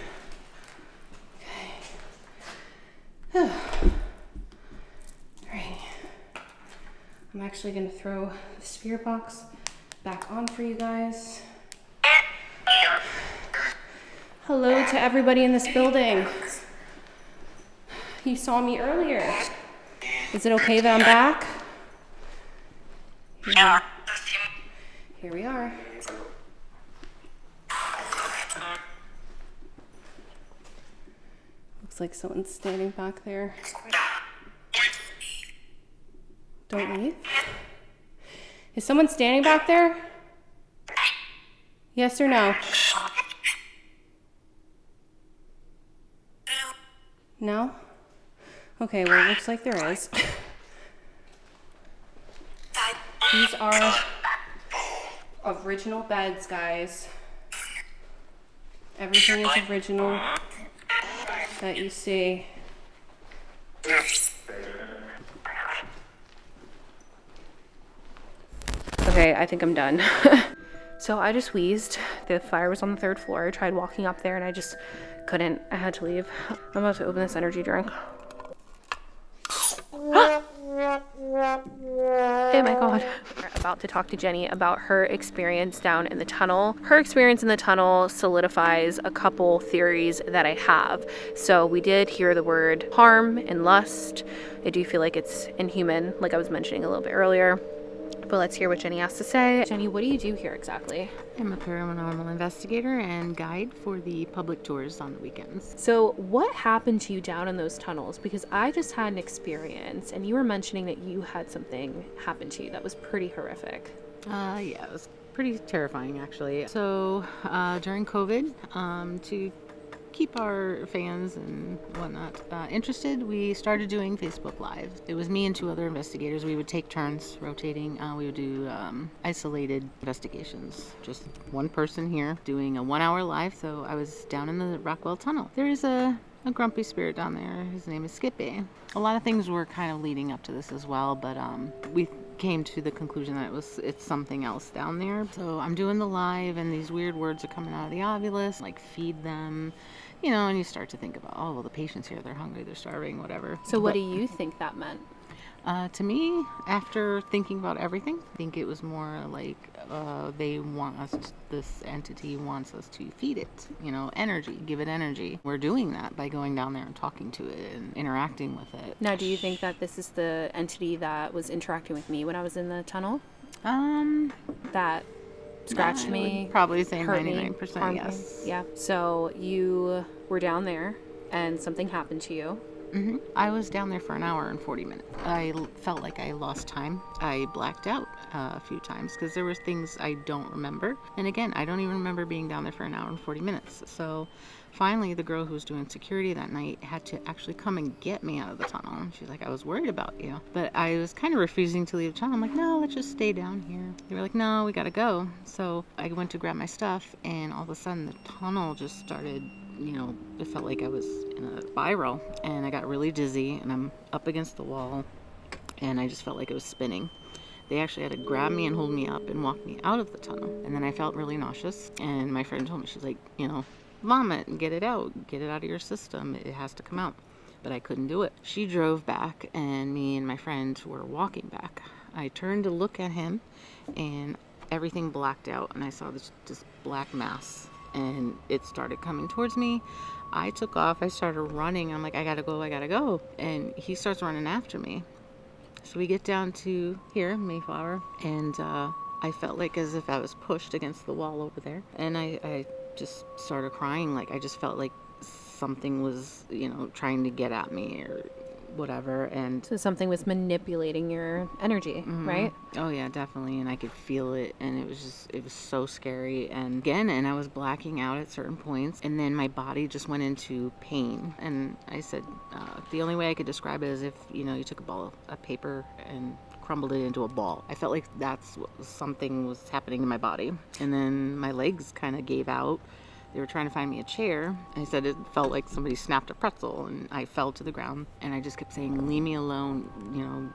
Okay. All right. I'm actually gonna throw the spirit box back on for you guys. Hello to everybody in this building. You saw me earlier. Is it okay that I'm back? Here we are. Looks like someone's standing back there. Don't leave. Is someone standing back there? Yes or no? No? Okay, well, it looks like there is. These are original beds, guys. Everything is original that you see. Okay, I think I'm done. So I just wheezed. The fire was on the 3rd floor. I tried walking up there and I just couldn't. I had to leave. I'm about to open this energy drink. Oh my god. We're about to talk to Jenny about her experience down in the tunnel. Her experience in the tunnel solidifies a couple theories that I have. So we did hear the word harm and lust. I do feel like it's inhuman, like I was mentioning a little bit earlier. But let's hear what Jenny has to say. Jenny, what do you do here exactly? I'm a paranormal investigator and guide for the public tours on the weekends. So what happened to you down in those tunnels? Because I just had an experience and you were mentioning that you had something happen to you that was pretty horrific. Yeah, it was pretty terrifying actually. So during COVID, to keep our fans and whatnot interested, we started doing Facebook Live. It was me and 2 other investigators. We would take turns rotating. We would do isolated investigations. Just one person here doing a 1-hour live. So I was down in the Rockwell Tunnel. There is a grumpy spirit down there. His name is Skippy. A lot of things were kind of leading up to this as well, but we came to the conclusion that it's something else down there. So I'm doing the live and these weird words are coming out of the ovulus, like feed them, you know, and you start to think about, oh, well, the patients here, they're hungry, they're starving, whatever. So what do you think that meant? To me, after thinking about everything, I think it was more like they want us, this entity wants us to feed it, you know, energy, give it energy. We're doing that by going down there and talking to it and interacting with it. Now, do you think that this is the entity that was interacting with me when I was in the tunnel? That scratched me, probably say hurt 99%, me, yes. Yeah. So you were down there and something happened to you. Mm-hmm. I was down there for 1 hour and 40 minutes. I felt like I lost time. I blacked out a few times because there were things I don't remember. And again, I don't even remember being down there for 1 hour and 40 minutes. So finally, the girl who was doing security that night had to actually come and get me out of the tunnel. She's like, I was worried about you. But I was kind of refusing to leave the tunnel. I'm like, no, let's just stay down here. They were like, no, we gotta go. So I went to grab my stuff and all of a sudden the tunnel just started, you know, it felt like I was in a spiral and I got really dizzy and I'm up against the wall and I just felt like it was spinning. They actually had to grab me and hold me up and walk me out of the tunnel. And then I felt really nauseous and my friend told me, she's like, you know, vomit and get it out of your system. It has to come out. But I couldn't do it. She drove back and me and my friend were walking back. I turned to look at him and everything blacked out and I saw this black mass and it started coming towards me. I took off. I started running. I'm like, I gotta go. And he starts running after me. So we get down to here, Mayflower, and I felt like as if I was pushed against the wall over there. And I just started crying. Like I just felt like something was, you know, trying to get at me or whatever. And So something was manipulating your energy, right? oh yeah, definitely. And I could feel it and it was so scary. And again, and I was blacking out at certain points and then my body just went into pain. And I said, the only way I could describe it is if, you know, you took a ball of paper and crumbled it into a ball. I felt like that's what something was happening to my body. And then my legs kind of gave out. They were trying to find me a chair. I said it felt like somebody snapped a pretzel and I fell to the ground. And I just kept saying, leave me alone, you know,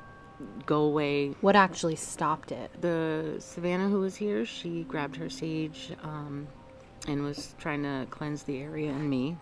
go away. What actually stopped it? The Savannah who was here, she grabbed her sage and was trying to cleanse the area and me.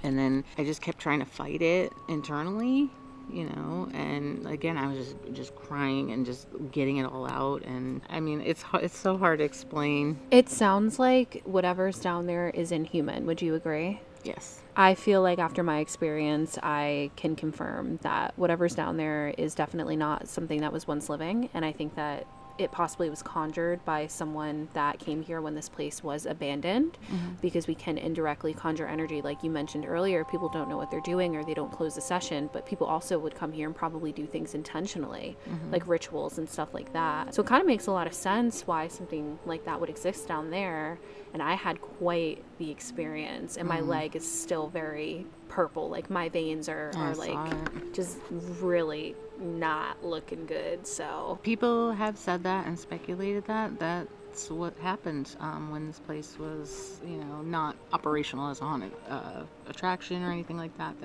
And then I just kept trying to fight it internally, you know, and again I was just crying and just getting it all out. And I mean it's so hard to explain. It sounds like whatever's down there is inhuman. Would you agree? Yes. I feel like after my experience, I can confirm that whatever's down there is definitely not something that was once living. And I think that it possibly was conjured by someone that came here when this place was abandoned, because we can indirectly conjure energy. Like you mentioned earlier, people don't know what they're doing or they don't close the session, but people also would come here and probably do things intentionally, like rituals and stuff like that. So it kind of makes a lot of sense why something like that would exist down there. And I had quite the experience, and my leg is still very purple. Like my veins are like just really not looking good. So people have said that and speculated that that's what happened when this place was, you know, not operational as a haunted attraction or anything like that.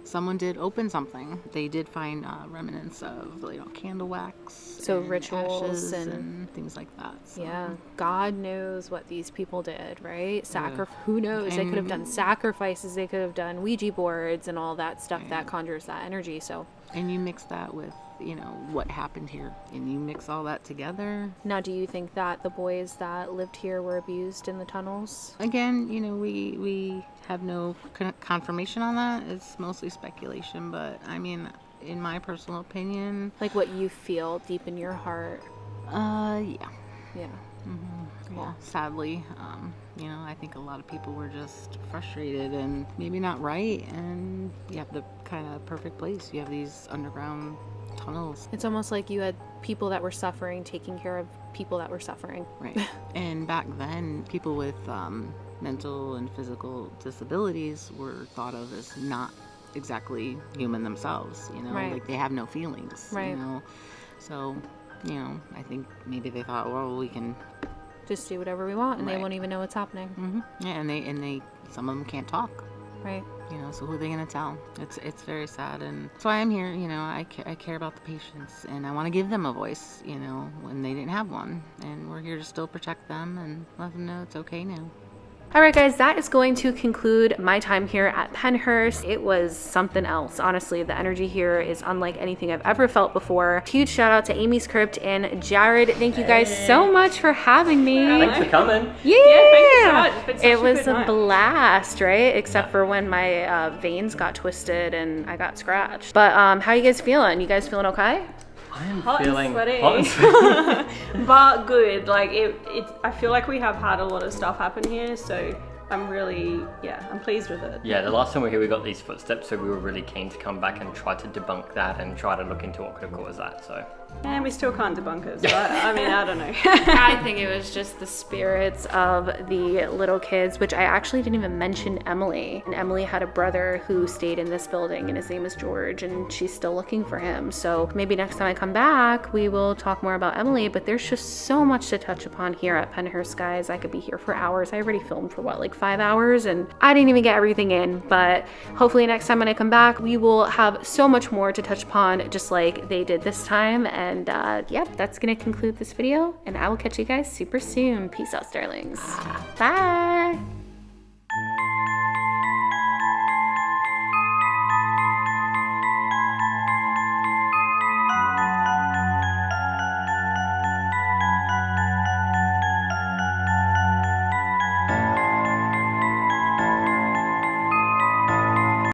Someone did open something. They did find remnants of, you know, candle wax, so and rituals ashes and things like that. So. Yeah, God knows what these people did, right? Who knows? They could have done sacrifices. They could have done Ouija boards and all that stuff that conjures that energy. So. And you mix that with, you know, what happened here, and you mix all that together. Now, do you think that the boys that lived here were abused in the tunnels? Again, you know, we have no confirmation on that. It's mostly speculation, but I mean, in my personal opinion, Like what you feel deep in your heart? Yeah. Yeah. Yeah, sadly, you know, I think a lot of people were just frustrated and maybe not right, and you have the kind of perfect place. You have these underground tunnels. It's almost like you had people that were suffering taking care of people that were suffering. Right. And back then, people with mental and physical disabilities were thought of as not exactly human themselves, you know, like they have no feelings, you know. So, you know, I think maybe they thought, well, we can just do whatever we want, and they won't even know what's happening. Yeah, and they some of them can't talk. Right. You know, so who are they gonna tell? It's very sad, and that's why I'm here. You know, I care about the patients, and I want to give them a voice. You know, when they didn't have one, and we're here to still protect them and let them know it's okay now. All right, guys, that is going to conclude my time here at Pennhurst. It was something else. Honestly, the energy here is unlike anything I've ever felt before. Huge shout out to Amy's Crypt and Jared. Thank you guys so much for having me. Thanks for coming. Yeah, thank you so much. it was a blast, right? Except for when my veins got twisted and I got scratched. But how you guys feeling? You guys feeling okay? I am Hot feeling and hot and sweaty. But good. Like I feel like we have had a lot of stuff happen here, so I'm really, I'm pleased with it. Yeah, the last time we were here, we got these footsteps, so we were really keen to come back and try to debunk that and try to look into what could have caused that. So. And we still can't debunk it. So I mean, I don't know. I think it was just the spirits of the little kids, which I actually didn't even mention Emily. And Emily had a brother who stayed in this building, and his name is George, and she's still looking for him. So maybe next time I come back, we will talk more about Emily, but there's just so much to touch upon here at Pennhurst, guys. I could be here for hours. I already filmed for like 5 hours, and I didn't even get everything in, but hopefully next time when I come back, we will have so much more to touch upon, just like they did this time. And that's gonna conclude this video, and I will catch you guys super soon. Peace out, starlings. Bye.